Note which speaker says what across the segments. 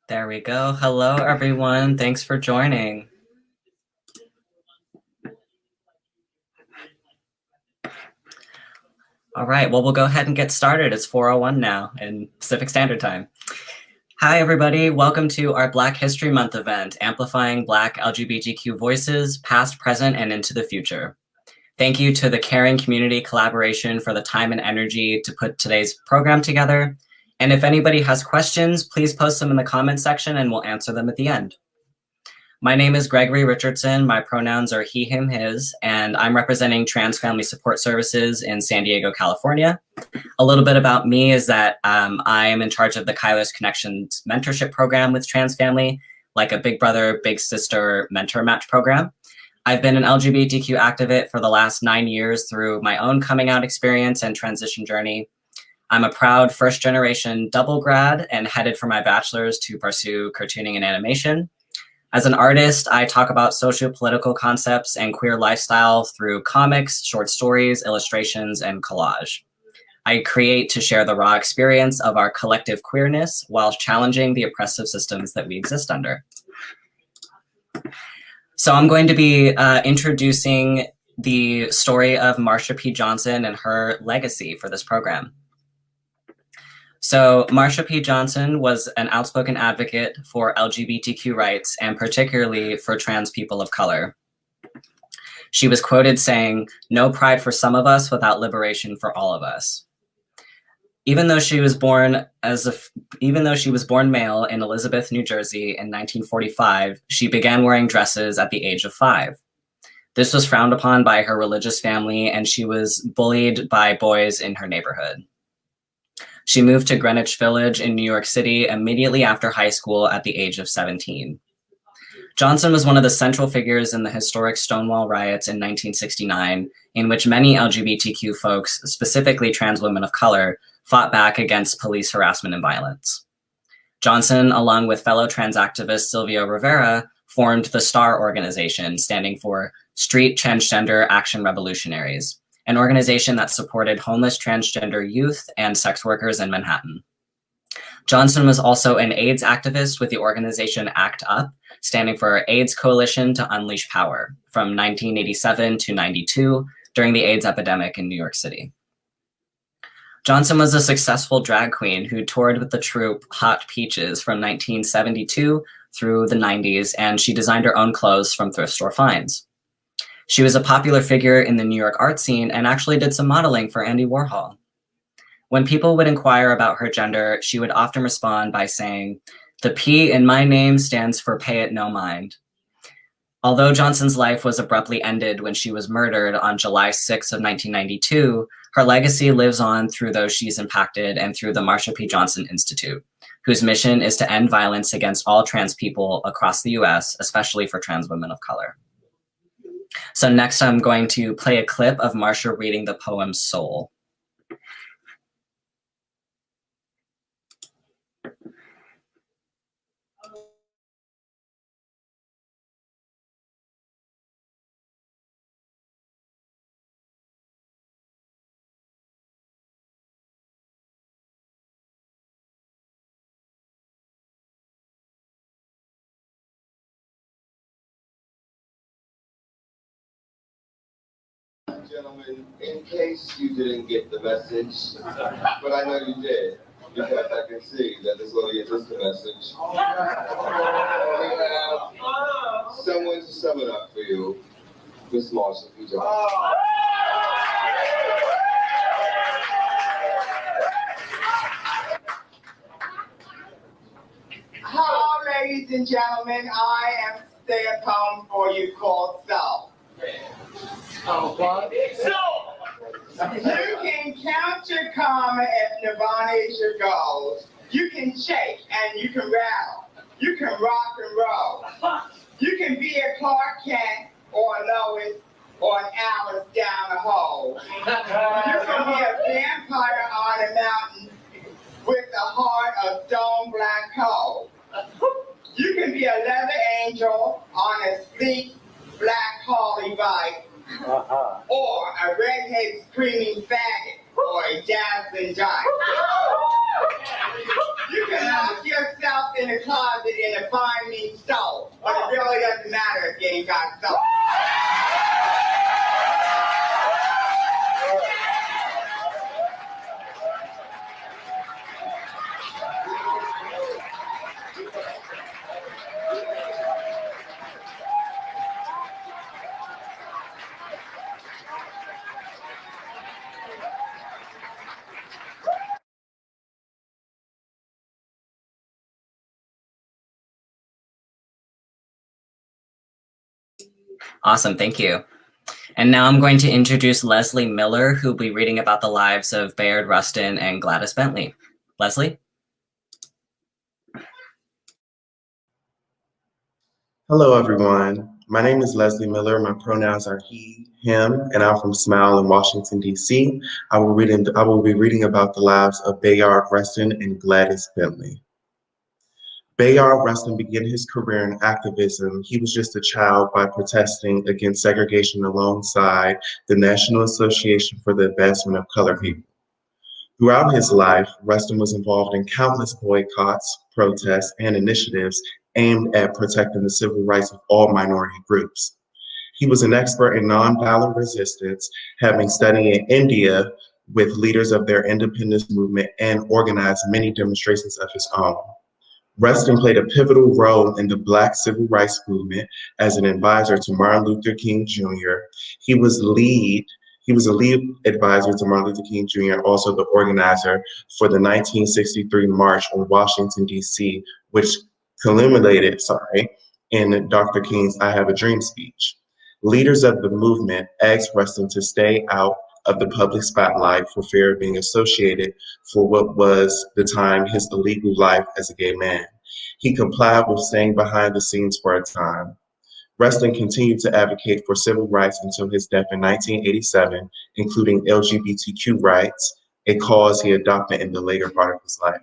Speaker 1: There we go. Hello, everyone. Thanks for joining. All right, well, we'll go ahead and get started. It's 4:01 now in Pacific Standard Time. Hi, everybody. Welcome to our Black History Month event, Amplifying Black LGBTQ Voices, Past, Present, and into the Future. Thank you to the Caring Community Collaboration for the time and energy to put today's program together. And if anybody has questions, please post them in the comment section and we'll answer them at the end. My name is Gregory Richardson. My pronouns are he, him, his, and I'm representing Trans Family Support Services in San Diego, California. A little bit about me is that I am in charge of the Kairos Connections mentorship program with Trans Family, like a big brother, big sister mentor match program. I've been an LGBTQ activist for the last 9 years through my own coming out experience and transition journey. I'm a proud first generation double grad and headed for my bachelor's to pursue cartooning and animation. As an artist, I talk about socio-political concepts and queer lifestyle through comics, short stories, illustrations, and collage. I create to share the raw experience of our collective queerness while challenging the oppressive systems that we exist under. So I'm going to be introducing the story of Marsha P Johnson and her legacy for this program. So Marsha P Johnson was an outspoken advocate for LGBTQ rights and particularly for trans people of color. She was quoted saying, "No pride for some of us without liberation for all of us." Even though she was born male in Elizabeth, New Jersey in 1945, she began wearing dresses at the age of 5. This was frowned upon by her religious family and she was bullied by boys in her neighborhood. She moved to Greenwich Village in New York City immediately after high school at the age of 17. Johnson was one of the central figures in the historic Stonewall riots in 1969, in which many LGBTQ folks, specifically trans women of color, fought back against police harassment and violence. Johnson, along with fellow trans activist Sylvia Rivera, formed the STAR organization, standing for Street Transgender Action Revolutionaries, an organization that supported homeless transgender youth and sex workers in Manhattan. Johnson was also an AIDS activist with the organization ACT UP, standing for AIDS Coalition to Unleash Power, from 1987 to 92 during the AIDS epidemic in New York City. Johnson was a successful drag queen who toured with the troupe Hot Peaches from 1972 through the 90s, and she designed her own clothes from thrift store finds. She was a popular figure in the New York art scene and actually did some modeling for Andy Warhol. When people would inquire about her gender, she would often respond by saying, "The P in my name stands for pay it no mind." Although Johnson's life was abruptly ended when she was murdered on July 6 of 1992, her legacy lives on through those she's impacted and through the Marsha P Johnson Institute, whose mission is to end violence against all trans people across the US, especially for trans women of color. So next I'm going to play a clip of Marsha reading the poem Soul.
Speaker 2: Gentlemen, in case you didn't get the message, but I know you did, because I can see that this audience is the message. We have someone to sum it up for you, Miss Marsha P Johnson.
Speaker 3: Hello, ladies and gentlemen. I am say a poem for you called Soul. You can count your karma if Nirvana is your goal. You can shake and you can rattle. You can rock and roll. You can be a Clark Kent or a Lois or an Alice down a hole. You can be a vampire on a mountain with a heart of stone black coal. You can be a leather angel on a sleek black Harley bike. Or a redhead screaming faggot, or a dazzling giant. You can lock yourself in a closet in a fine, neat stove, but it really doesn't matter if you ain't got soul.
Speaker 1: Awesome, thank you. And now I'm going to introduce Leslie Miller, who will be reading about the lives of Bayard Rustin and Gladys Bentley. Leslie?
Speaker 4: Hello, everyone. My name is Leslie Miller. My pronouns are he, him, and I'm from Smile in Washington, D.C. I will be reading about the lives of Bayard Rustin and Gladys Bentley. Bayard Rustin began his career in activism. He was just a child by protesting against segregation alongside the National Association for the Advancement of Colored People. Throughout his life, Rustin was involved in countless boycotts, protests, and initiatives aimed at protecting the civil rights of all minority groups. He was an expert in nonviolent resistance, having studied in India with leaders of their independence movement and organized many demonstrations of his own. Rustin played a pivotal role in the Black civil rights movement as an advisor to Martin Luther King Jr. He was a lead advisor to Martin Luther King Jr., also the organizer for the 1963 March on Washington, D.C., which culminated in Dr. King's I Have a Dream speech. Leaders of the movement asked Rustin to stay out of the public spotlight for fear of being associated for what was the time his illegal life as a gay man. He complied with staying behind the scenes for a time. Rustin continued to advocate for civil rights until his death in 1987, including LGBTQ rights, a cause he adopted in the later part of his life.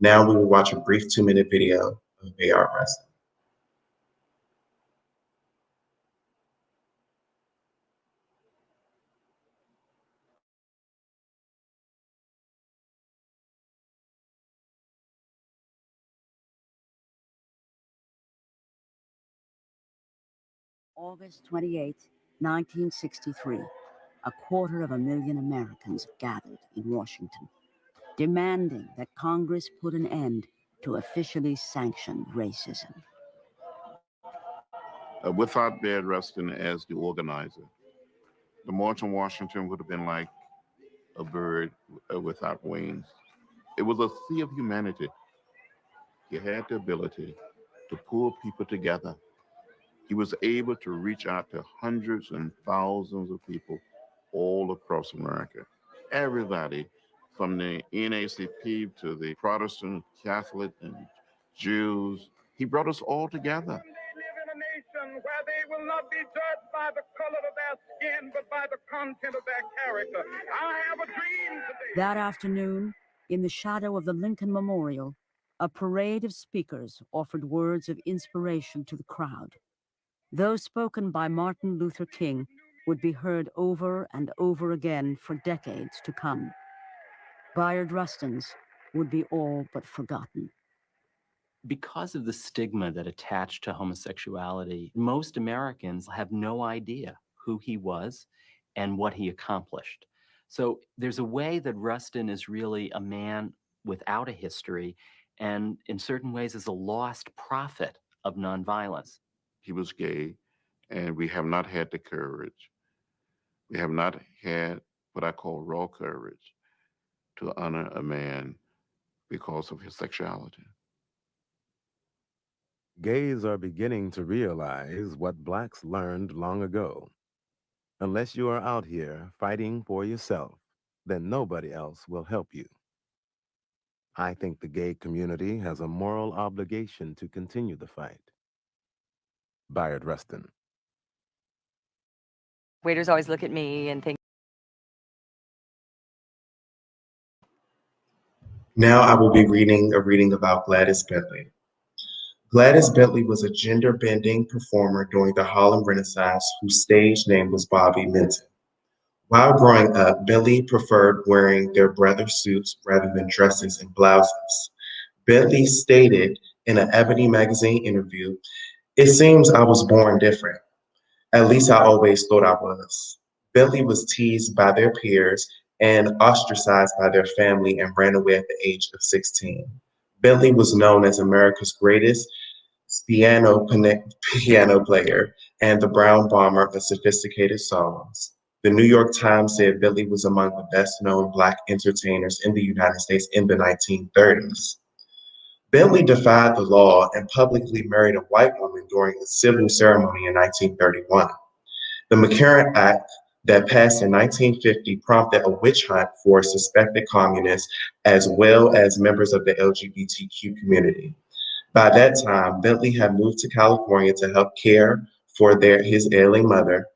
Speaker 4: Now we will watch a brief 2-minute video of Bayard Rustin.
Speaker 5: August 28, 1963, 250,000 Americans gathered in Washington, demanding that Congress put an end to officially sanctioned racism.
Speaker 6: Without Bayard Rustin as the organizer, the March on Washington would have been like a bird without wings. It was a sea of humanity. He had the ability to pull people together. He was able to reach out to hundreds and thousands of people all across America. Everybody from the NAACP to the Protestant, Catholic, and Jews. He brought us all together.
Speaker 7: They live in a nation where they will not be judged by the color of their skin, but by the content of their character. I have a dream today.
Speaker 5: That afternoon, in the shadow of the Lincoln Memorial, a parade of speakers offered words of inspiration to the crowd. Those spoken by Martin Luther King would be heard over and over again for decades to come. Bayard Rustin's would be all but forgotten.
Speaker 8: Because of the stigma that attached to homosexuality, most Americans have no idea who he was and what he accomplished. So there's a way that Rustin is really a man without a history, and in certain ways is a lost prophet of nonviolence.
Speaker 6: He was gay, and we have not had the courage. We have not had what I call raw courage to honor a man because of his sexuality.
Speaker 9: Gays are beginning to realize what Blacks learned long ago. Unless you are out here fighting for yourself, then nobody else will help you. I think the gay community has a moral obligation to continue the fight. Bayard Rustin.
Speaker 10: Waiters always look at me and think.
Speaker 4: Now I will be reading a reading about Gladys Bentley. Gladys Bentley was a gender-bending performer during the Harlem Renaissance whose stage name was Bobby Minton. While growing up, Bentley preferred wearing their brother suits rather than dresses and blouses. Bentley stated in an Ebony magazine interview, "It seems I was born different. At least I always thought I was." Bentley was teased by their peers and ostracized by their family and ran away at the age of 16. Bentley was known as America's greatest piano player and the Brown Bomber of sophisticated songs. The New York Times said Bentley was among the best-known Black entertainers in the United States in the 1930s. Bentley defied the law and publicly married a white woman during a civil ceremony in 1931. The McCarran Act that passed in 1950 prompted a witch hunt for suspected communists as well as members of the LGBTQ community. By that time, Bentley had moved to California to help care for his ailing mother.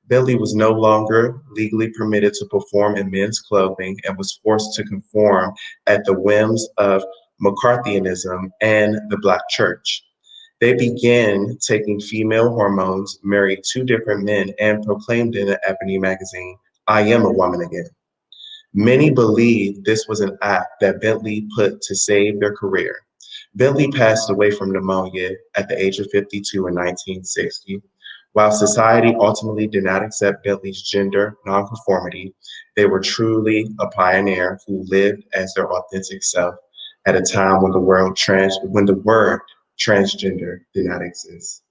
Speaker 4: Bentley was no longer legally permitted to perform in men's clothing and was forced to conform at the whims of McCarthyism and the Black church. They began taking female hormones, married 2 different men, and proclaimed in an Ebony magazine, "I am a woman again." Many believe this was an act that Bentley put to save their career. Bentley passed away from pneumonia at the age of 52 in 1960. While society ultimately did not accept Bentley's gender nonconformity, they were truly a pioneer who lived as their authentic self at a time when the word transgender did not exist.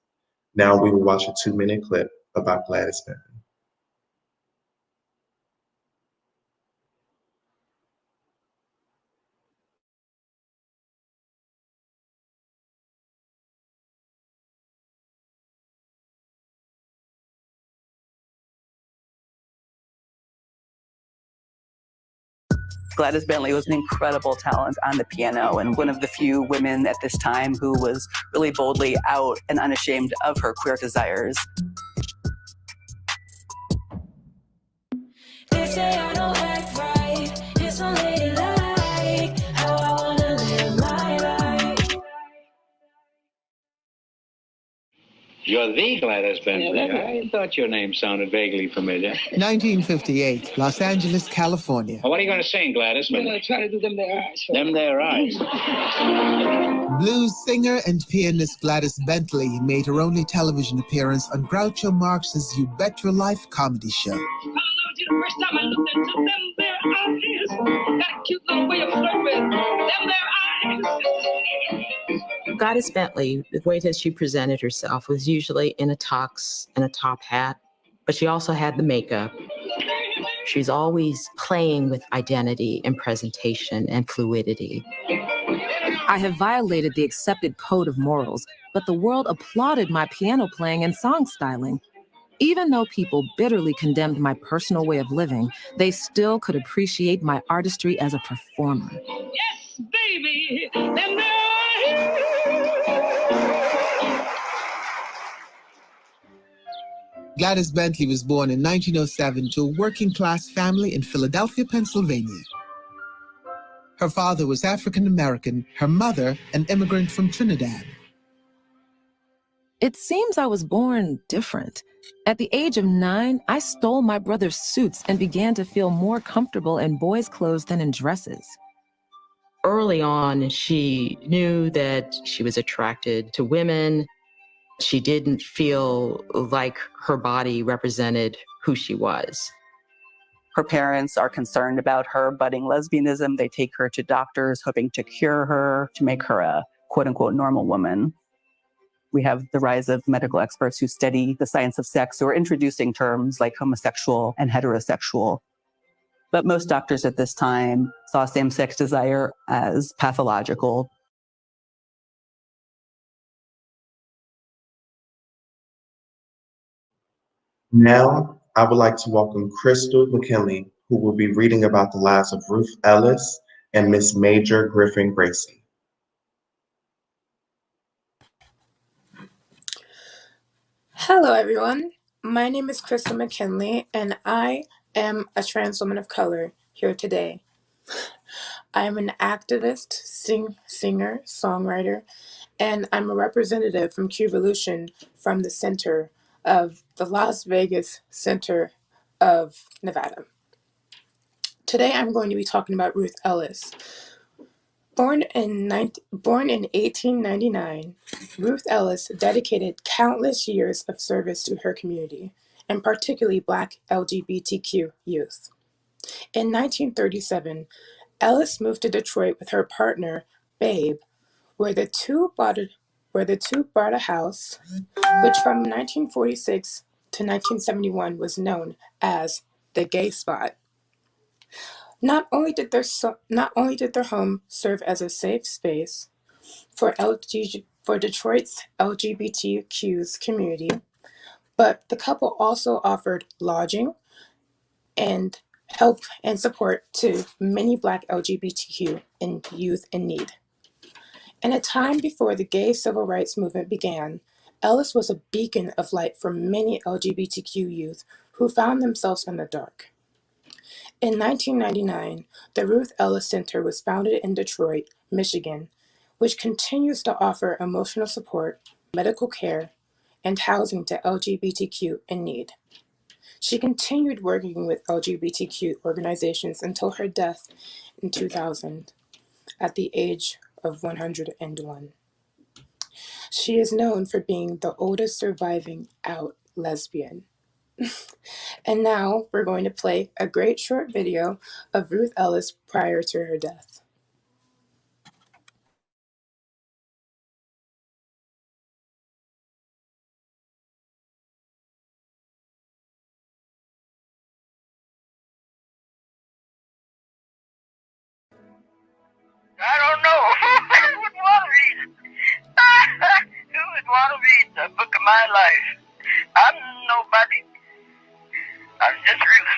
Speaker 4: Now we will watch a 2-minute clip about Gladys Bentley.
Speaker 11: Gladys Bentley was an incredible talent on the piano and one of the few women at this time who was really boldly out and unashamed of her queer desires.
Speaker 12: They say I don't act right, it's unladylike, how I wanna live my life.
Speaker 13: You're the Gladys Bentley. I thought your name sounded vaguely familiar.
Speaker 14: 1958, Los Angeles, California.
Speaker 13: Well, what are you going to sing, Gladys?
Speaker 15: I'm going to try to do Them There Eyes.
Speaker 13: Them There Eyes.
Speaker 14: Blues singer and pianist Gladys Bentley made her only television appearance on Groucho Marx's You Bet Your Life comedy show.
Speaker 15: I loved you the first time I looked into them there eyes. Got a cute little way of flirting with them there eyes.
Speaker 16: Gladys Bentley, the way that she presented herself was usually in a tux and a top hat, but she also had the makeup. She's always playing with identity and presentation and fluidity.
Speaker 17: I have violated the accepted code of morals, but the world applauded my piano playing and song styling. Even though people bitterly condemned my personal way of living, they still could appreciate my artistry as a performer.
Speaker 15: Yes, baby, them there eyes.
Speaker 14: Gladys Bentley was born in 1907 to a working-class family in Philadelphia, Pennsylvania. Her father was African-American, her mother an immigrant from Trinidad.
Speaker 17: It seems I was born different. At the age of 9, I stole my brother's suits and began to feel more comfortable in boys' clothes than in dresses.
Speaker 16: Early on, she knew that she was attracted to women. She didn't feel like her body represented who she was.
Speaker 11: Her parents are concerned about her budding lesbianism. They take her to doctors hoping to cure her, to make her a quote-unquote normal woman. We have the rise of medical experts who study the science of sex, who are introducing terms like homosexual and heterosexual. But most doctors at this time saw same-sex desire as pathological.
Speaker 4: Now, I would like to welcome Crystal Mckinley, who will be reading about the lives of Ruth Ellis and Miss Major Griffin Gracie.
Speaker 18: Hello, everyone. My name is Crystal Mckinley, and I am a trans woman of color here today. I am an activist, singer, songwriter, and I'm a representative from Q-Volution from the center of the Las Vegas Center of Nevada. Today, I'm going to be talking about Ruth Ellis. Born in 1899, Ruth Ellis dedicated countless years of service to her community, and particularly Black LGBTQ youth. In 1937, Ellis moved to Detroit with her partner, Babe, where the two bought a house, which from 1946 to 1971 was known as the Gay Spot. Not only did their home serve as a safe space for Detroit's LGBTQ's community, but the couple also offered lodging and help and support to many Black LGBTQ and youth in need. In a time before the gay civil rights movement began, Ellis was a beacon of light for many LGBTQ youth who found themselves in the dark. In 1999, the Ruth Ellis Center was founded in Detroit, Michigan, which continues to offer emotional support, medical care, and housing to LGBTQ in need. She continued working with LGBTQ organizations until her death in 2000 at the age of 101. She is known for being the oldest surviving out lesbian. And now we're going to play a great short video of Ruth Ellis prior to her death.
Speaker 19: I don't know. Who would want to read it? Who would want to read the book of my life? I'm nobody. I'm just Ruth.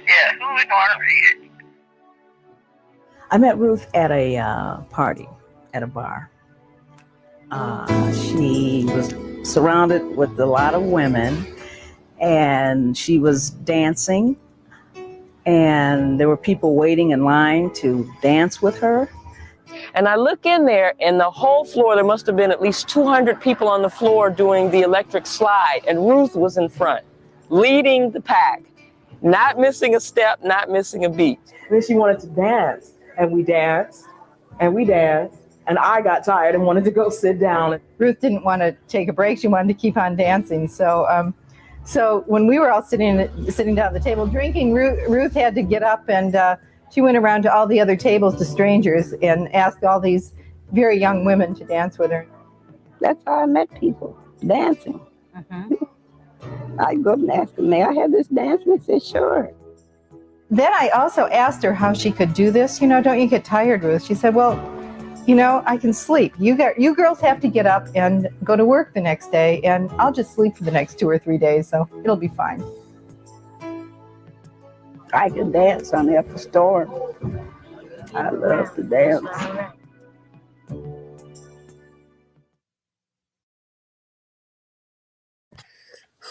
Speaker 19: Yeah, who would want to read it?
Speaker 20: I met Ruth at a party, at a bar. She was surrounded with a lot of women, and she was dancing, and there were people waiting in line to dance with her.
Speaker 21: And I look in there, and the whole floor, there must have been at least 200 people on the floor doing the electric slide, and Ruth was in front, leading the pack, not missing a step, not missing a beat.
Speaker 22: Then she wanted to dance, and we danced, and I got tired and wanted to go sit down.
Speaker 23: Ruth didn't want to take a break. She wanted to keep on dancing. So when we were all sitting down at the table drinking, Ruth had to get up, and she went around to all the other tables to strangers and asked all these very young women to dance with her.
Speaker 24: That's how I met people, dancing. I go and ask them, may I have this dance? And they said, sure.
Speaker 23: Then I also asked her how she could do this. Don't you get tired, Ruth? She said, well, I can sleep. You girls have to get up and go to work the next day, and I'll just sleep for the next 2 or 3 days, so it'll be fine.
Speaker 24: I can dance on the upper storm. I love to dance.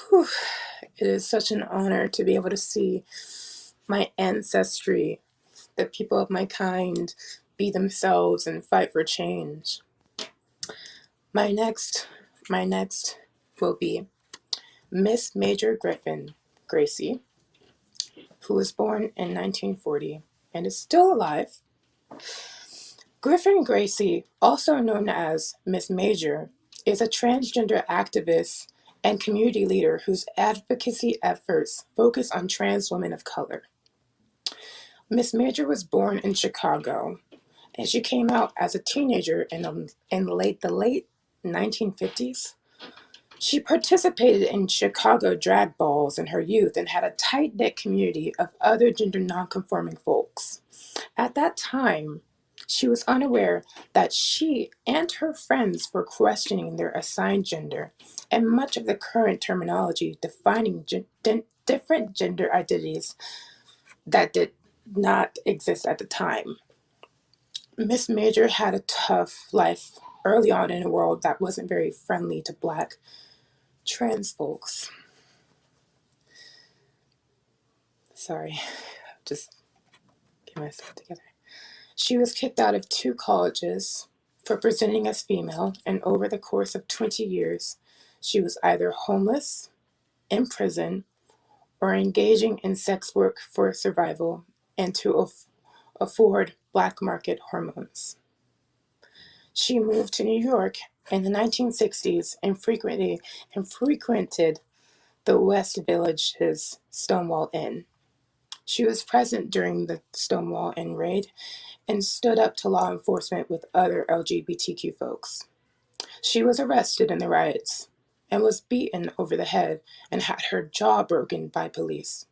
Speaker 18: Whew. It is such an honor to be able to see my ancestry, the people of my kind, be themselves and fight for change. My next will be Miss Major Griffin, Gracie, who was born in 1940 and is still alive. Griffin Gracie, also known as Miss Major, is a transgender activist and community leader whose advocacy efforts focus on trans women of color. Miss Major was born in Chicago, and she came out as a teenager in the late 1950s. She participated in Chicago drag balls in her youth and had a tight-knit community of other gender nonconforming folks. At that time, she was unaware that she and her friends were questioning their assigned gender and much of the current terminology defining different gender identities that did not exist at the time. Miss Major had a tough life early on in a world that wasn't very friendly to Black trans folks. Sorry, just get myself together. She was kicked out of 2 colleges for presenting as female, and over the course of 20 years, she was either homeless, in prison, or engaging in sex work for survival and to afford black market hormones. She moved to New York in the 1960s and frequented the West Village's Stonewall Inn. She was present during the Stonewall Inn raid and stood up to law enforcement with other LGBTQ folks. She was arrested in the riots and was beaten over the head and had her jaw broken by police.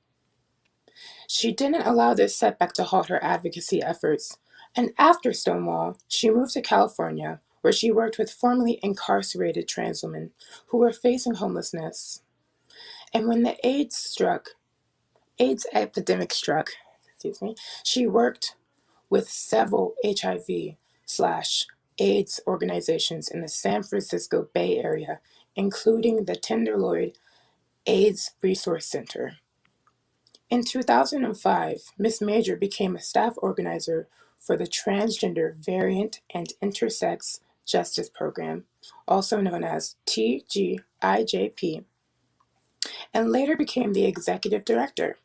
Speaker 18: She didn't allow this setback to halt her advocacy efforts, and after Stonewall, she moved to California, where she worked with formerly incarcerated trans women who were facing homelessness. And when the AIDS epidemic struck, she worked with several HIV/AIDS organizations in the San Francisco Bay Area, including the Tenderloin AIDS Resource Center. In 2005, Miss Major became a staff organizer for the Transgender Variant and Intersex Justice Program, also known as TGIJP, and later became the executive director.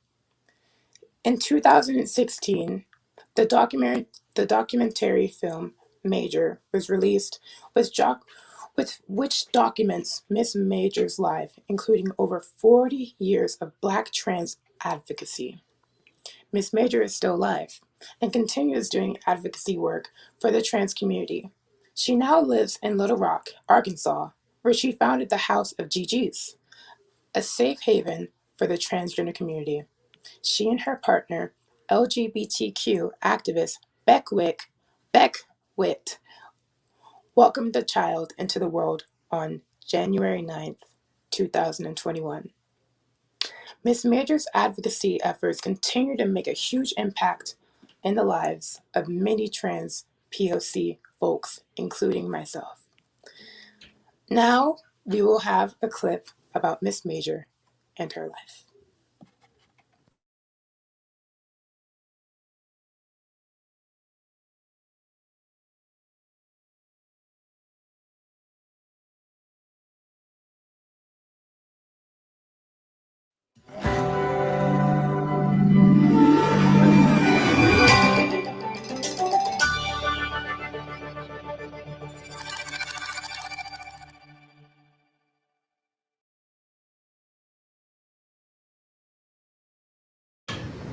Speaker 18: In 2016, the documentary film Major was released, which documents Miss Major's life, including over 40 years of Black trans advocacy. Miss Major is still alive and continues doing advocacy work for the trans community. She now lives in Little Rock, Arkansas, where she founded the House of GGs, a safe haven for the transgender community. She and her partner, LGBTQ activist Beckwith, welcomed a child into the world on January 9th, 2021. Miss Major's advocacy efforts continue to make a huge impact in the lives of many trans POC folks, including myself. Now we will have a clip about Miss Major and her life.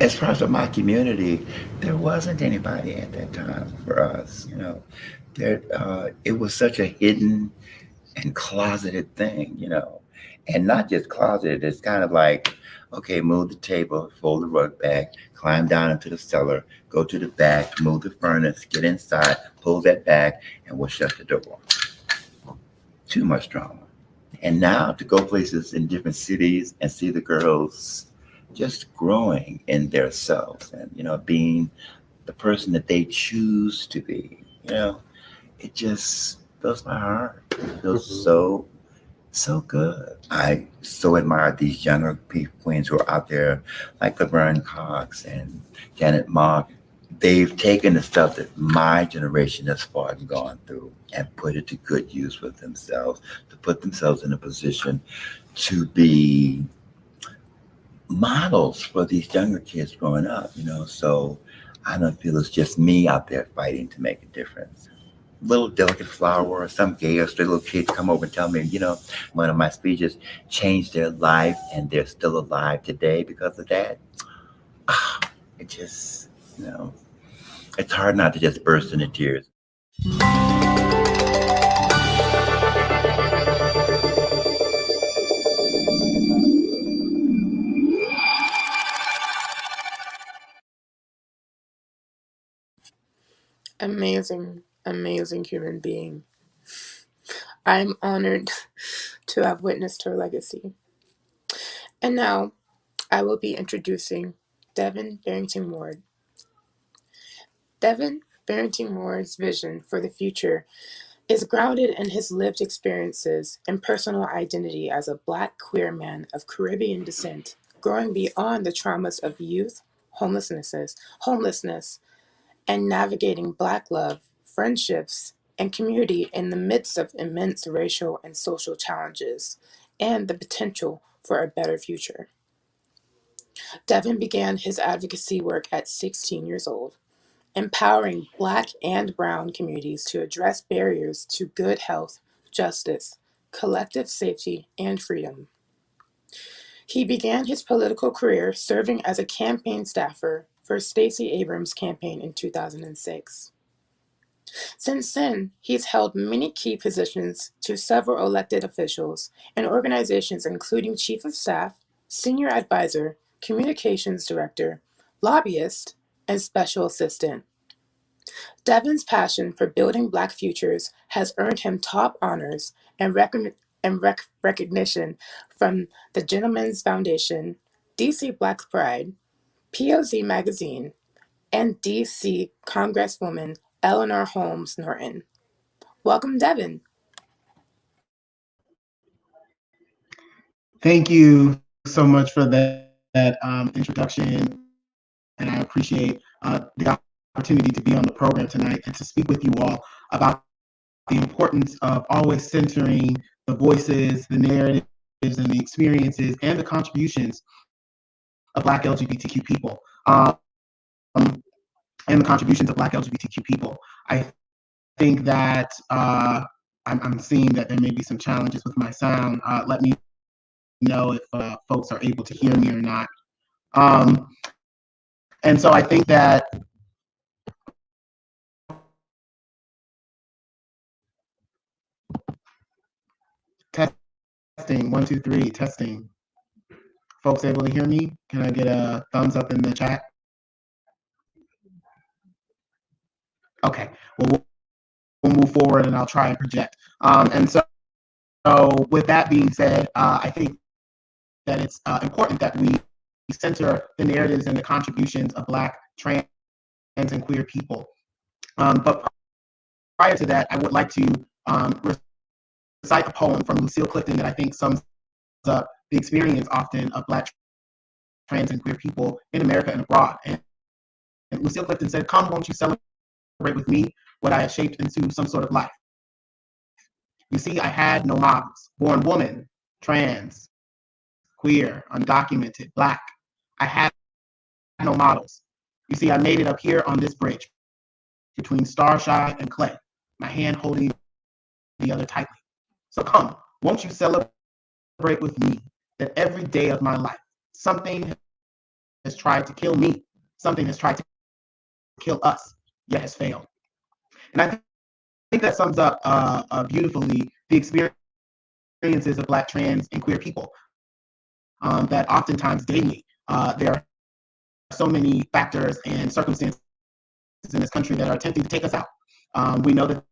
Speaker 1: As far as my community, there wasn't anybody at that time for us. You know, it was such a hidden and closeted thing. You know, and not just closeted. It's kind of like, okay, move the table, fold the rug back, climb down into the cellar, go to the back, move the furnace, get inside, pull that back, and we'll shut the door. Too much drama. And now to go places in different cities and see the girls just growing in their selves and, you know, being the person that they choose to be, you know, it just fills my heart. It feels so good. I so admire these younger queens who are out there like Laverne Cox and Janet Mock. They've taken the stuff that my generation has fought and gone through and put it to good use with themselves, to put themselves in a position to be models for these younger kids growing up, you know. So I don't feel it's just me out there fighting to make a difference. Little delicate flower or some gay or straight little kids come over and tell me, you know, one of my speeches changed their life and they're still alive today because of that. It just, you know, it's hard not to just burst into tears.
Speaker 18: Amazing human being. I'm honored to have witnessed her legacy. And now I will be introducing Devin Barrington Ward. Devin Barrington Ward's vision for the future is grounded in his lived experiences and personal identity as a Black queer man of Caribbean descent, growing beyond the traumas of youth, homelessness, and navigating Black love, friendships, and community in the midst of immense racial and social challenges, and the potential for a better future. Devin began his advocacy work at 16 years old empowering Black and Brown communities to address barriers to good health, justice, collective safety, and freedom. He began his political career serving as a campaign staffer for Stacey Abrams' campaign in 2006. Since then, he's held many key positions to several elected officials and organizations including Chief of Staff, Senior Advisor, Communications Director, Lobbyist, and Special Assistant. Devin's passion for building Black futures has earned him top honors and recognition from the Gentlemen's Foundation, DC Black Pride, POZ Magazine, and DC Congresswoman Eleanor Holmes Norton. Welcome, Devin.
Speaker 2: Thank you so much for that introduction, and I appreciate the opportunity to be on the program tonight and to speak with you all about the importance of always centering the voices, the narratives, and the experiences and the contributions of Black LGBTQ people, and the contributions of Black LGBTQ people. I think that I'm seeing that there may be some challenges with my sound. Let me know if folks are able to hear me or not. And so I think that testing, 1, 2, 3, testing. Folks able to hear me? Can I get a thumbs up in the chat? Okay, well, we'll move forward and I'll try and project. And so with that being said, I think that it's important that we center the narratives and the contributions of Black, trans, and queer people. But prior to that, I would like to recite a poem from Lucille Clifton that I think sums up the experience often of Black, trans, and queer people in America and abroad. And Lucille Clifton said, "Come, won't you celebrate with me what I have shaped into some sort of life? You see, I had no models. Born woman, trans, queer, undocumented, Black. I had no models. You see, I made it up here on this bridge between starshine and clay, my hand holding the other tightly. So come, won't you celebrate with me that every day of my life, something has tried to kill me, something has tried to kill us, yet has failed." And I think that sums up beautifully the experiences of Black, trans, and queer people that oftentimes daily there are so many factors and circumstances in this country that are attempting to take us out. We know that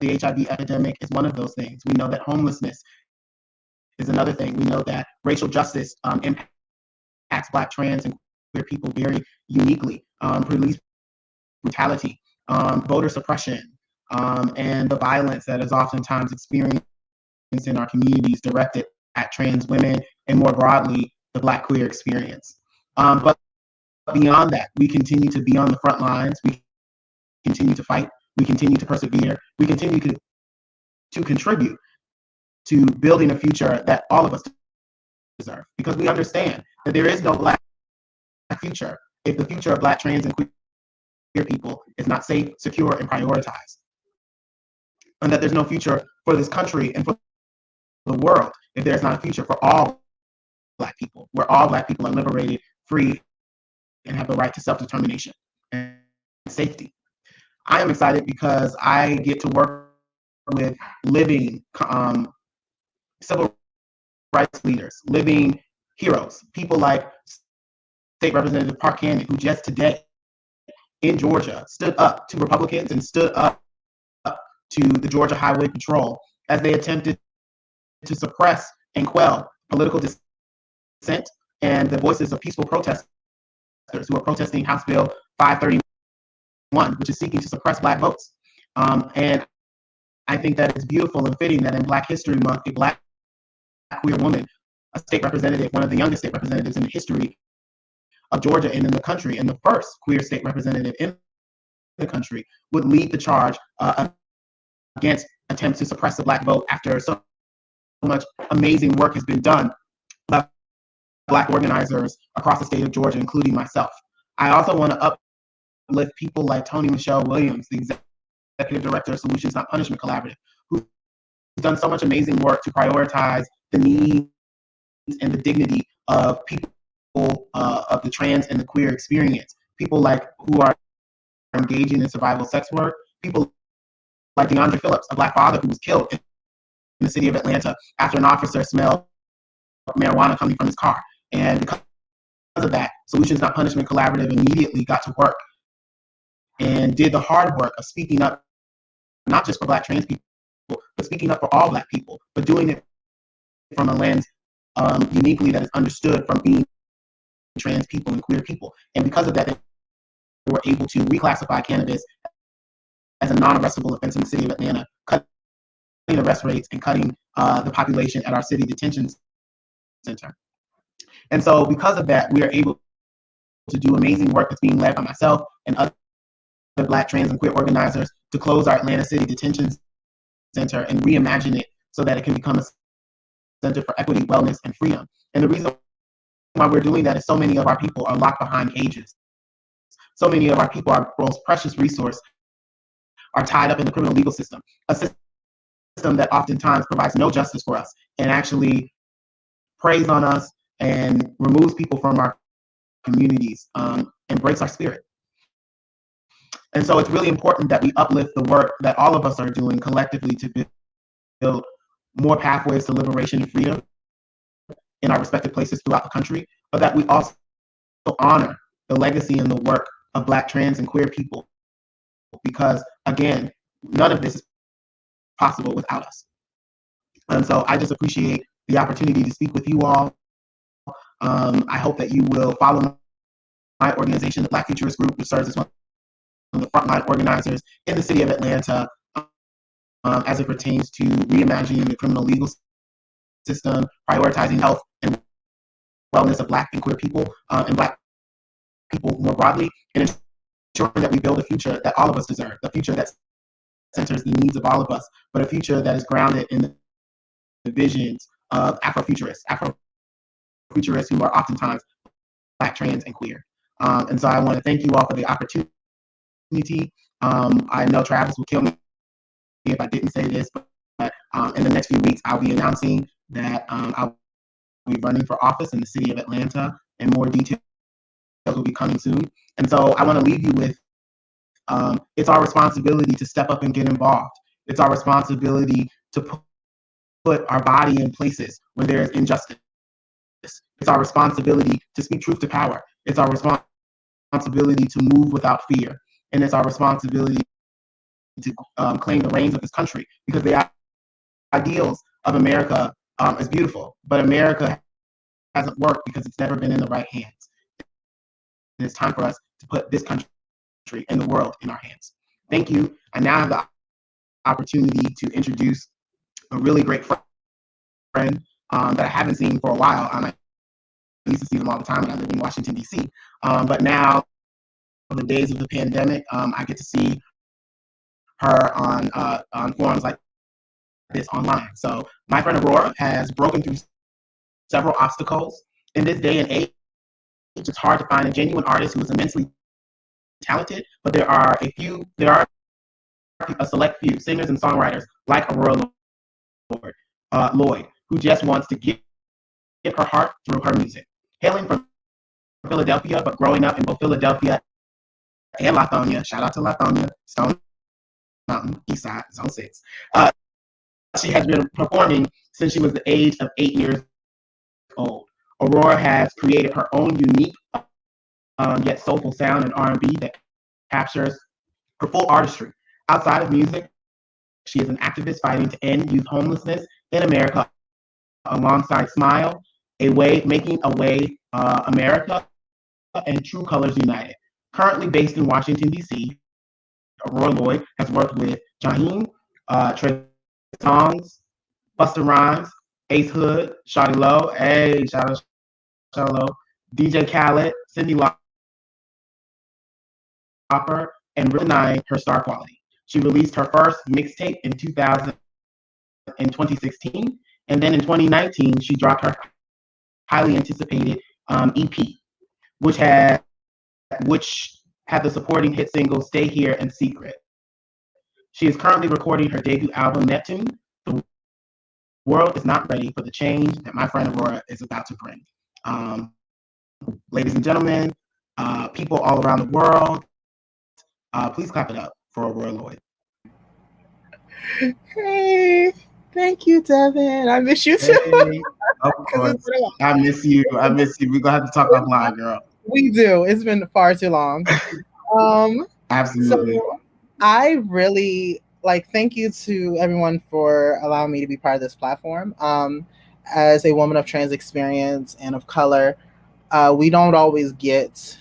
Speaker 2: the HIV epidemic is one of those things. We know that homelessness is another thing. We know that racial justice impacts Black, trans, and queer people very uniquely. Police brutality, voter suppression, and the violence that is oftentimes experienced in our communities directed at trans women and more broadly, the Black queer experience. But beyond that, we continue to be on the front lines. We continue to fight. We continue to persevere. We continue to contribute to building a future that all of us deserve, because we understand that there is no Black future if the future of Black, trans, and queer people is not safe, secure, and prioritized. And that there's no future for this country and for the world if there's not a future for all Black people, where all Black people are liberated, free, and have the right to self-determination and safety. I am excited because I get to work with living civil rights leaders, living heroes, people like State Representative Park Cannon, who just today in Georgia stood up to Republicans and stood up to the Georgia Highway Patrol as they attempted to suppress and quell political dissent and the voices of peaceful protesters who are protesting House Bill 531, which is seeking to suppress Black votes. And I think that it's beautiful and fitting that in Black History Month, a Black queer woman, a state representative, one of the youngest state representatives in the history of Georgia and in the country, and the first queer state representative in the country, would lead the charge against attempts to suppress the Black vote after so much amazing work has been done by Black organizers across the state of Georgia, including myself. I also want to uplift people like Tony Michelle Williams, the executive director of Solutions Not Punishment Collaborative, who's done so much amazing work to prioritize the needs and the dignity of people of the trans and the queer experience. People like who are engaging in survival sex work. People like DeAndre Phillips, a Black father who was killed in the city of Atlanta after an officer smelled marijuana coming from his car. And because of that, Solutions Not Punishment Collaborative immediately got to work and did the hard work of speaking up, not just for Black trans people, but speaking up for all Black people, but doing it from a lens uniquely that is understood from being trans people and queer people. And because of that, they were able to reclassify cannabis as a non-arrestable offense in the city of Atlanta, cutting arrest rates and cutting the population at our city detention center. And so because of that, we are able to do amazing work that's being led by myself and other Black trans and queer organizers to close our Atlanta City Detention Center and reimagine it so that it can become a center for equity, wellness, and freedom. And the reason why we're doing that is so many of our people are locked behind cages. So many of our people, our most precious resource, are tied up in the criminal legal system, a system that oftentimes provides no justice for us and actually preys on us and removes people from our communities and breaks our spirit. And so it's really important that we uplift the work that all of us are doing collectively to build more pathways to liberation and freedom in our respective places throughout the country, but that we also honor the legacy and the work of Black trans and queer people, because again, none of this is possible without us. And so I just appreciate the opportunity to speak with you all. I hope that you will follow my organization, the Black Futurist Group, which serves as one of the frontline organizers in the city of Atlanta as it pertains to reimagining the criminal legal system, prioritizing health and wellness of Black and queer people and Black people more broadly, and ensuring that we build a future that all of us deserve, a future that centers the needs of all of us, but a future that is grounded in the visions of Afrofuturists who are oftentimes Black, trans, and queer. And so I want to thank you all for the opportunity. I know Travis will kill me if I didn't say this, but in the next few weeks, I'll be announcing that I'll be running for office in the city of Atlanta, and more details will be coming soon. And so I want to leave you with, it's our responsibility to step up and get involved. It's our responsibility to put our body in places where there is injustice. It's our responsibility to speak truth to power. It's our responsibility to move without fear. And it's our responsibility to claim the reins of this country, because the ideals of America is beautiful, but America hasn't worked because it's never been in the right hands. And it's time for us to put this country and the world in our hands. Thank you. I now have the opportunity to introduce a really great friend that I haven't seen for a while. I used to see them all the time when I lived in Washington, D.C. But now, the days of the pandemic, I get to see her on forums like this online. So my friend Aurora has broken through several obstacles. In this day and age, it's hard to find a genuine artist who is immensely talented, but there are a select few singers and songwriters like Aurora Lloyd, who just wants to give her heart through her music. Hailing from Philadelphia, but growing up in both Philadelphia and Lithonia, shout out to Lithonia, Stone Mountain, East Side, Zone 6. She has been performing since she was the age of 8 years old. Aurora has created her own unique yet soulful sound and R&B that captures her full artistry. Outside of music, she is an activist fighting to end youth homelessness in America alongside Smile, Making a Way, America, and True Colors United. Currently based in Washington, D.C., Aurora Lloyd has worked with Jaheim, Trey Songz, Busta Rhymes, Ace Hood, Shawty Low, hey, shout out Shawty Low, DJ Khaled, Cyndi Lauper, and denying her star quality. She released her first mixtape in 2016, and then in 2019, she dropped her highly anticipated EP, which had the supporting hit single Stay Here and Secret. She is currently recording her debut album, Neptune. The world is not ready for the change that my friend Aurora is about to bring. Ladies and gentlemen, people all around the world, please clap it up for Aurora Lloyd. Hey, thank you, Devin. I miss you too.
Speaker 4: Hey, of course. I miss you. We're going to have to talk offline, girl.
Speaker 2: We do. It's been far too long.
Speaker 4: Absolutely.
Speaker 2: So I really thank you to everyone for allowing me to be part of this platform. As a woman of trans experience and of color, we don't always get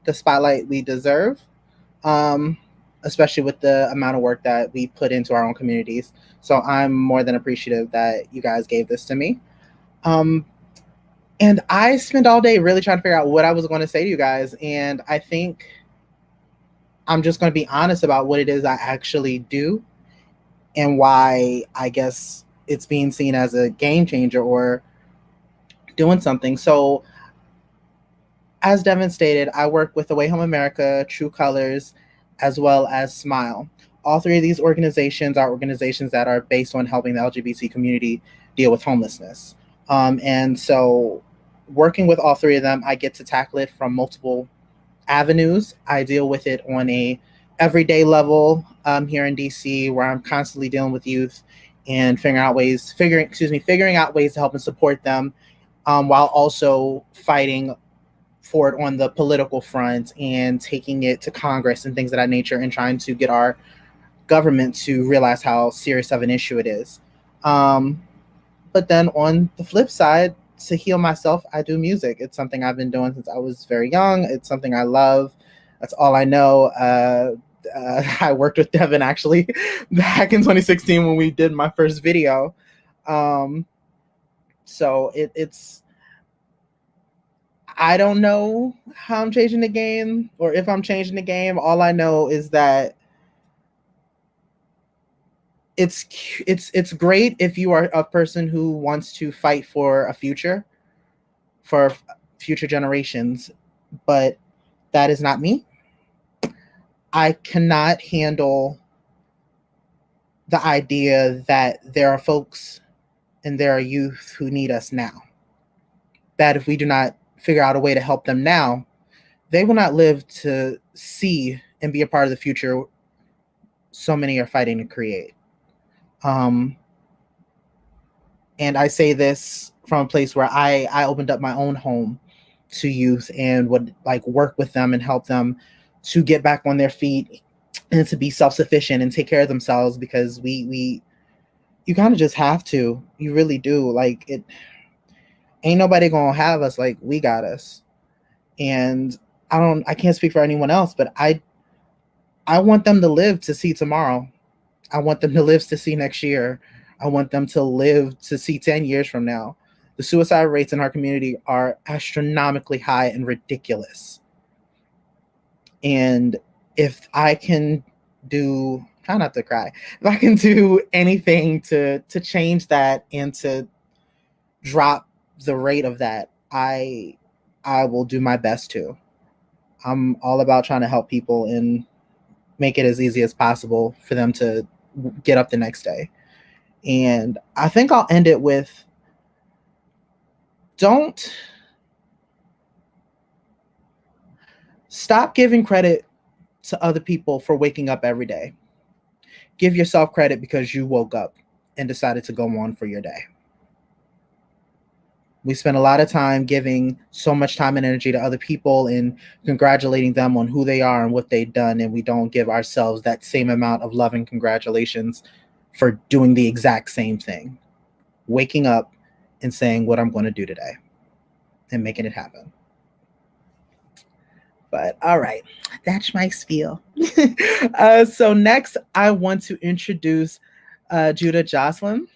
Speaker 2: the spotlight we deserve, especially with the amount of work that we put into our own communities. So I'm more than appreciative that you guys gave this to me. And I spent all day really trying to figure out what I was going to say to you guys. And I think I'm just going to be honest about what it is I actually do and why I guess it's being seen as a game changer or doing something. So as Devin stated, I work with Away Home America, True Colors, as well as Smile. All three of these organizations are organizations that are based on helping the LGBT community deal with homelessness. And so working with all three of them, I get to tackle it from multiple avenues. I deal with it on a everyday level here in DC, where I'm constantly dealing with youth and figuring out ways to help and support them, while also fighting for it on the political front and taking it to Congress and things of that nature and trying to get our government to realize how serious of an issue it is. But then on the flip side, to heal myself, I do music. It's something I've been doing since I was very young. It's something I love. That's all I know. I worked with Devin actually back in 2016 when we did my first video. So it's, I don't know how I'm changing the game or if I'm changing the game. All I know is that it's great if you are a person who wants to fight for future generations, but that is not me. I cannot handle the idea that there are folks and there are youth who need us now. That if we do not figure out a way to help them now, they will not live to see and be a part of the future so many are fighting to create. And I say this from a place where I opened up my own home to youth and would work with them and help them to get back on their feet and to be self-sufficient and take care of themselves, because you kind of just have to. You really do. It ain't nobody gonna have us like we got us. And I can't speak for anyone else, but I want them to live to see tomorrow. I want them to live to see next year. I want them to live to see 10 years from now. The suicide rates in our community are astronomically high and ridiculous. And if I can try not to cry, if I can do anything to change that and to drop the rate of that, I will do my best to. I'm all about trying to help people and make it as easy as possible for them to get up the next day. And I think I'll end it with, don't stop giving credit to other people for waking up every day. Give yourself credit because you woke up and decided to go on for your day. We spend a lot of time giving so much time and energy to other people and congratulating them on who they are and what they've done, and we don't give ourselves that same amount of love and congratulations for doing the exact same thing. Waking up and saying what I'm going to do today and making it happen. But all right, that's my spiel. So next, I want to introduce Judah Joslin.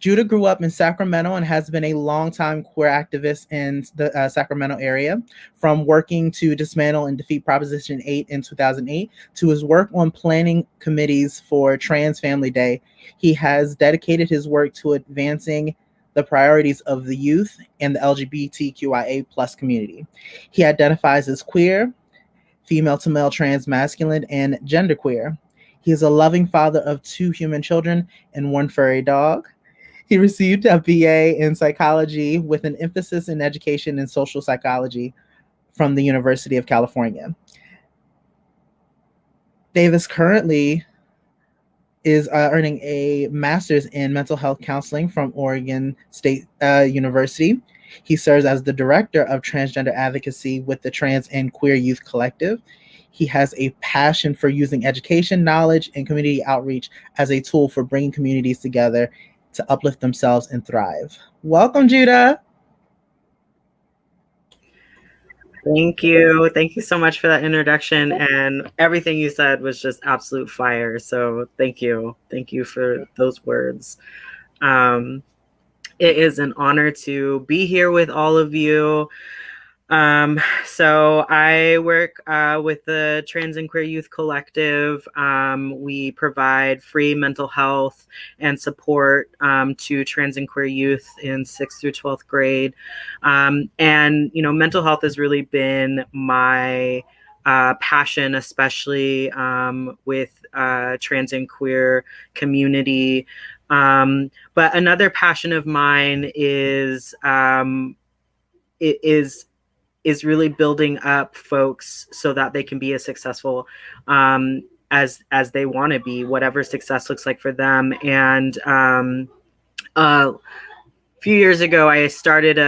Speaker 2: Judah grew up in Sacramento and has been a longtime queer activist in the Sacramento area, from working to dismantle and defeat Proposition 8 in 2008 to his work on planning committees for Trans Family Day. He has dedicated his work to advancing the priorities of the youth and the LGBTQIA+ community. He identifies as queer, female to male, trans masculine, and genderqueer. He is a loving father of 2 human children and 1 furry dog. He received a BA in psychology with an emphasis in education and social psychology from the University of California. Davis currently is earning a master's in mental health counseling from Oregon State University. He serves as the director of transgender advocacy with the Trans and Queer Youth Collective. He has a passion for using education, knowledge, and community outreach as a tool for bringing communities together to uplift themselves and thrive. Welcome, Judah.
Speaker 3: Thank you. Thank you so much for that introduction. And everything you said was just absolute fire. So thank you. Thank you for those words. It is an honor to be here with all of you. So I work with the Trans and Queer Youth Collective. We provide free mental health and support to trans and queer youth in 6th through 12th grade. And, you know, mental health has really been my passion, especially with trans and queer community. But another passion of mine is really building up folks so that they can be as successful as they want to be, whatever success looks like for them. And a few years ago, I started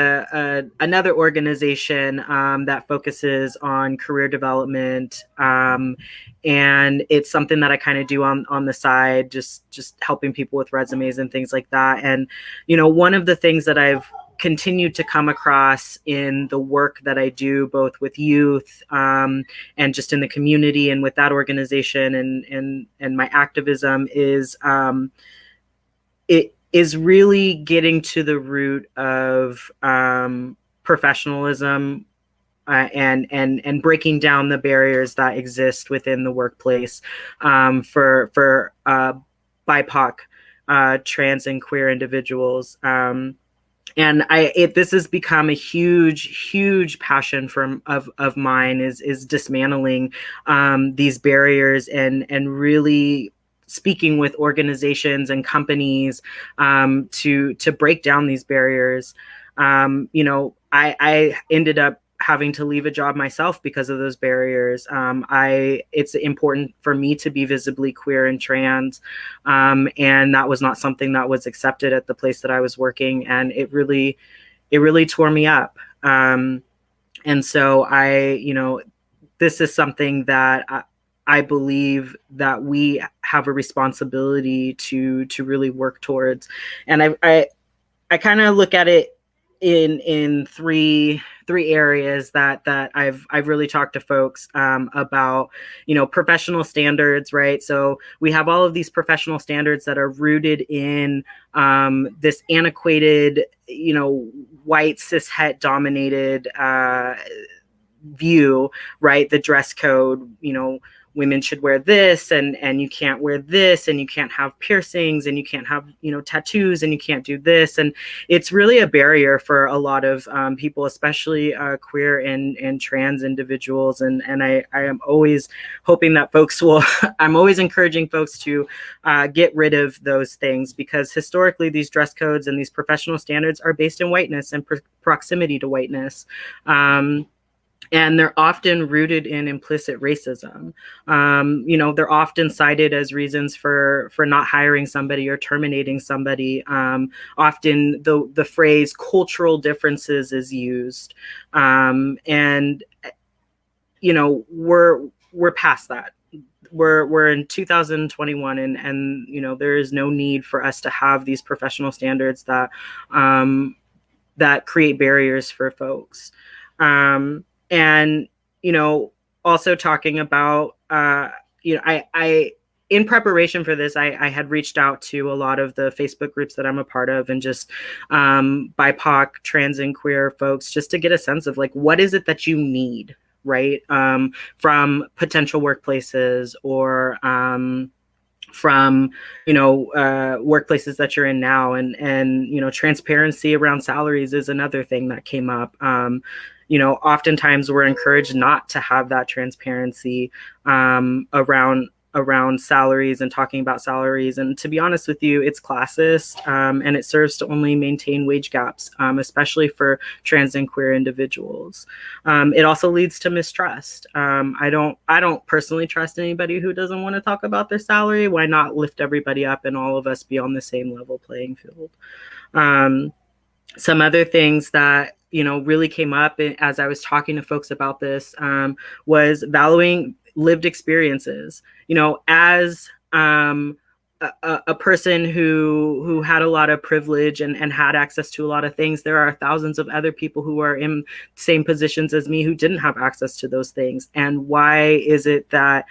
Speaker 3: another organization that focuses on career development. And it's something that I kind of do on the side, just helping people with resumes and things like that. And, you know, one of the things that I've continued to come across in the work that I do, both with youth and just in the community and with that organization and my activism, is it is really getting to the root of professionalism and breaking down the barriers that exist within the workplace for BIPOC, trans and queer individuals. And this has become a huge passion of mine is dismantling these barriers and really speaking with organizations and companies to break down these barriers. You know, I ended up having to leave a job myself because of those barriers. It's important for me to be visibly queer and trans. And that was not something that was accepted at the place that I was working. And it really tore me up. And so you know, this is something that I believe that we have a responsibility to really work towards. And I kind of look at it in three areas that I've really talked to folks about, you know, professional standards, right? So we have all of these professional standards that are rooted in this antiquated, you know, white cishet dominated view, right? The dress code, you know, women should wear this and you can't wear this and you can't have piercings and you can't have, you know, tattoos and you can't do this. And it's really a barrier for a lot of people, especially queer and trans individuals. And I am always hoping that folks will, I'm always encouraging folks to get rid of those things, because historically these dress codes and these professional standards are based in whiteness and proximity to whiteness. And they're often rooted in implicit racism. You know, they're often cited as reasons for not hiring somebody or terminating somebody. Often the phrase cultural differences is used. And, you know, we're past that. We're in 2021 and, you know, there is no need for us to have these professional standards that create barriers for folks. And, you know, also talking about, you know, I in preparation for this, I had reached out to a lot of the Facebook groups that I'm a part of and just BIPOC, trans and queer folks, just to get a sense of like, what is it that you need, right? From potential workplaces or from, you know, workplaces that you're in now. And, you know, transparency around salaries is another thing that came up. oftentimes we're encouraged not to have that transparency around salaries and talking about salaries. And to be honest with you, it's classist, and it serves to only maintain wage gaps, especially for trans and queer individuals. It also leads to mistrust. I don't personally trust anybody who doesn't want to talk about their salary. Why not lift everybody up and all of us be on the same level playing field? Some other things that really came up as I was talking to folks about this was valuing lived experiences. As a person who had a lot of privilege and had access to a lot of things, there are thousands of other people who are in same positions as me who didn't have access to those things. And why is it that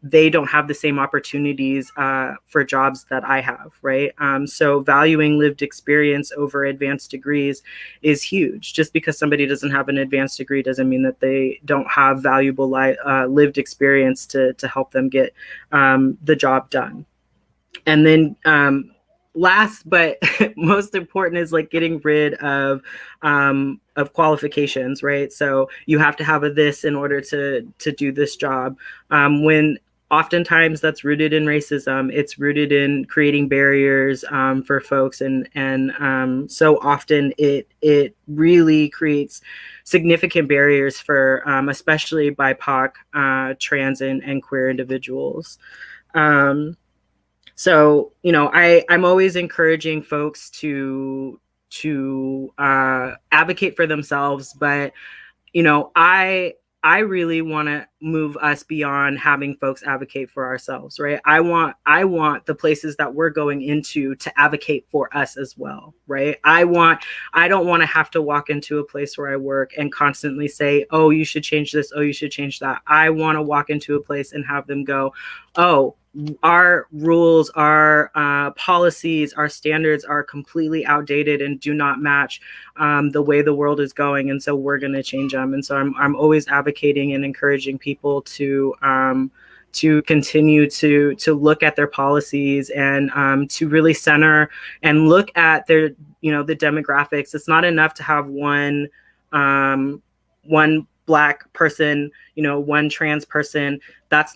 Speaker 3: they don't have the same opportunities for jobs that I have, right? So valuing lived experience over advanced degrees is huge. Just because somebody doesn't have an advanced degree doesn't mean that they don't have valuable lived experience to help them get the job done. And then last but most important is like getting rid of qualifications, right? So you have to have a this in order to do this job. When oftentimes that's rooted in racism, it's rooted in creating barriers for folks, and so often it really creates significant barriers for especially BIPOC, trans and queer individuals. So, I'm always encouraging folks to advocate for themselves, but, I really want to move us beyond having folks advocate for ourselves, right? I want the places that we're going into to advocate for us as well, right? I don't want to have to walk into a place where I work and constantly say, oh, you should change this, oh, you should change that. I want to walk into a place and have them go, oh, our rules, our policies, our standards are completely outdated and do not match the way the world is going, and so we're going to change them. And so I'm always advocating and encouraging people to continue to look at their policies and to really center and look at their the demographics. It's not enough to have one Black person, one trans person. That's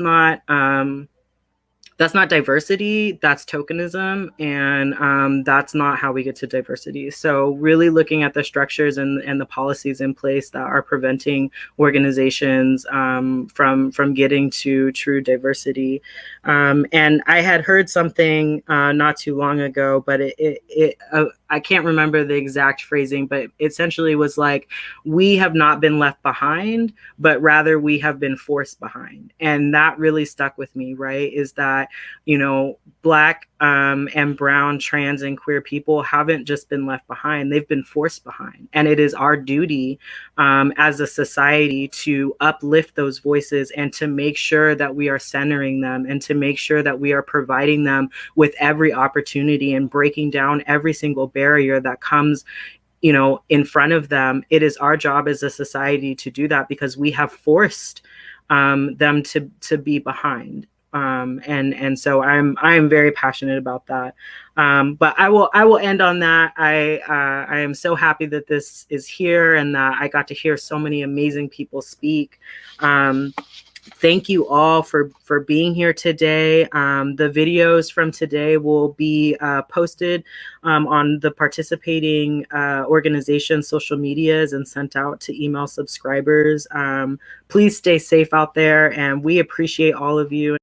Speaker 3: not diversity, that's tokenism, and that's not how we get to diversity. So really looking at the structures and the policies in place that are preventing organizations from getting to true diversity. And I had heard something not too long ago, but I can't remember the exact phrasing, but essentially was like, we have not been left behind, but rather we have been forced behind. And that really stuck with me, right? Is that, Black and brown, trans, and queer people haven't just been left behind, they've been forced behind. And it is our duty as a society to uplift those voices and to make sure that we are centering them and to make sure that we are providing them with every opportunity and breaking down every single barrier that comes in front of them. It is our job as a society to do that because we have forced them to be behind. And so I'm very passionate about that. But I will end on that. I am so happy that this is here and that I got to hear so many amazing people speak. Thank you all for being here today. The videos from today will be posted on the participating organization's social medias and sent out to email subscribers. Please stay safe out there, and we appreciate all of you.